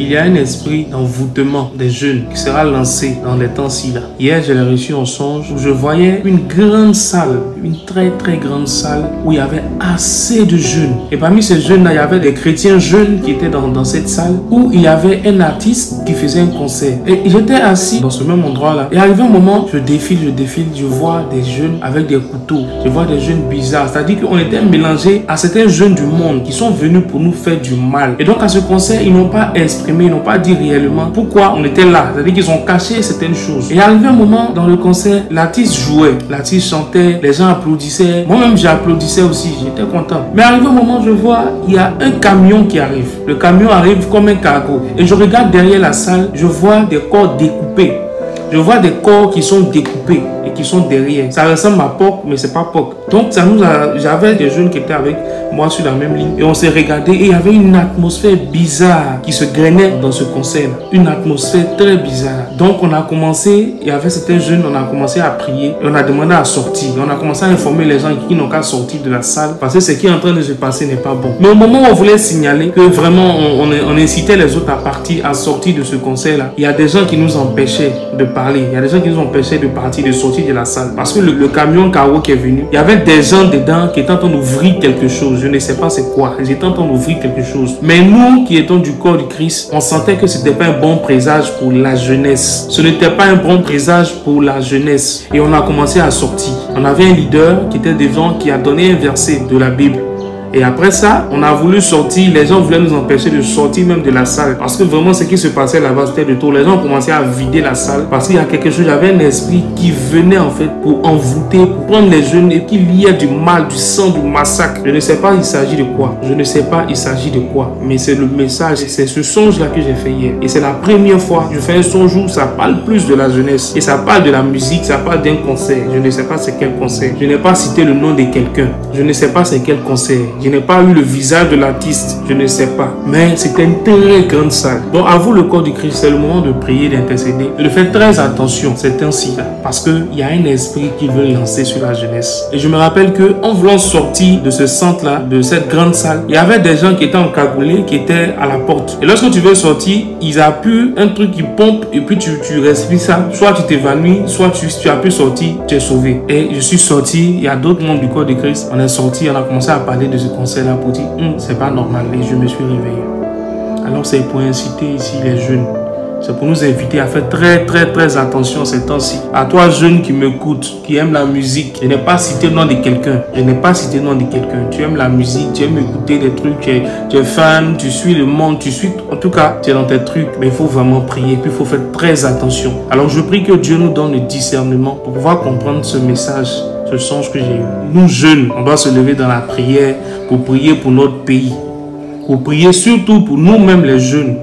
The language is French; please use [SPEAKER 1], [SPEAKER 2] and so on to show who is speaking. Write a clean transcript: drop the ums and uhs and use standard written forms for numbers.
[SPEAKER 1] Il y a un esprit d'envoûtement des jeunes qui sera lancé dans les temps-ci là. Hier, je l'ai reçu en songe où je voyais une grande salle, une très très grande salle où il y avait assez de jeunes. Et parmi ces jeunes là, il y avait des chrétiens jeunes qui étaient dans cette salle où il y avait un artiste qui faisait un concert. Et j'étais assis dans ce même endroit là. Et arrivé un moment, je défile, je vois des jeunes avec des couteaux. Je vois des jeunes bizarres. C'est-à-dire qu'on était mélangés à certains jeunes du monde qui sont venus pour nous faire du mal. Et donc à ce concert, ils n'ont pas exprimé, ils n'ont pas dit réellement pourquoi on était là. C'est-à-dire qu'ils ont caché certaines choses. Et arrivé un moment dans le concert, l'artiste jouait, l'artiste chantait, les gens applaudissaient. Moi-même, j'applaudissais aussi, j'étais content. Mais arrivé un moment, je vois, il y a un camion qui arrive. Le camion arrive comme un cargo. Et je regarde derrière la salle, je vois des corps découpés. Je vois des corps qui sont découpés et qui sont derrière. Ça ressemble à POC, mais c'est pas POC. Donc j'avais des jeunes qui étaient avec moi sur la même ligne et on s'est regardé et il y avait une atmosphère bizarre qui se grainait dans ce concert. Une atmosphère très bizarre. Donc on a commencé, il y avait certains jeunes, on a commencé à prier et on a demandé à sortir. On a commencé à informer les gens qui n'ont qu'à sortir de la salle parce que ce qui est en train de se passer n'est pas bon. Mais au moment où on voulait signaler que vraiment on incitait les autres à partir, à sortir de ce concert-là, il y a des gens qui nous empêchaient de parler. Il y a des gens qui nous empêchaient de partir, de sortir de la salle. Parce que le camion cargo qui est venu, il y avait des gens dedans qui étaient en train d'ouvrir quelque chose. Je ne sais pas c'est quoi. Ils étaient en train d'ouvrir quelque chose. Mais nous qui étions du corps du Christ, on sentait que ce n'était pas un bon présage pour la jeunesse. Ce n'était pas un bon présage pour la jeunesse. Et on a commencé à sortir. On avait un leader qui était devant, qui a donné un verset de la Bible. Et après ça, on a voulu sortir. Les gens voulaient nous empêcher de sortir même de la salle. Parce que vraiment, ce qui se passait là-bas, c'était de tout. Les gens commençaient à vider la salle. Parce qu'il y a quelque chose, il y avait un esprit qui venait en fait pour envoûter, pour prendre les jeunes et qui liait du mal, du sang, du massacre. Je ne sais pas il s'agit de quoi. Je ne sais pas il s'agit de quoi. Mais c'est le message, c'est ce songe-là que j'ai fait hier. Et c'est la première fois que je fais un songe où ça parle plus de la jeunesse. Et ça parle de la musique, ça parle d'un concert. Je ne sais pas c'est quel concert. Je n'ai pas cité le nom de quelqu'un. Je ne sais pas c'est quel concert. Je n'ai pas eu le visage de l'artiste, je ne sais pas. Mais c'était une très grande salle. Donc à vous le corps du Christ, c'est le moment de prier, d'intercéder. De faire très attention ces temps-ci là. Parce qu'il y a un esprit qui veut lancer sur la jeunesse. Et je me rappelle qu'en voulant sortir de ce centre-là, de cette grande salle, il y avait des gens qui étaient encagoulés, qui étaient à la porte. Et lorsque tu veux sortir, ils appuient un truc qui pompe et puis tu respires ça. Soit tu t'évanouis, soit tu as pu sortir, tu es sauvé. Et je suis sorti, il y a d'autres membres du corps du Christ. On est sorti, on a commencé à parler de ce concert là pour dire c'est pas normal et je me suis réveillé. Alors c'est pour inciter ici les jeunes, c'est pour nous inviter à faire très attention ces temps-ci. À toi jeune qui m'écoute, qui aime la musique, je n'ai pas cité le nom de quelqu'un, tu aimes la musique, tu aimes écouter des trucs, tu es fan, tu suis le monde, en tout cas tu es dans tes trucs, mais il faut vraiment prier, puis il faut faire très attention. Alors je prie que Dieu nous donne le discernement pour pouvoir comprendre ce message, ce songe que j'ai eu. Nous jeunes, on doit se lever dans la prière pour prier pour notre pays, pour prier surtout pour nous-mêmes les jeunes,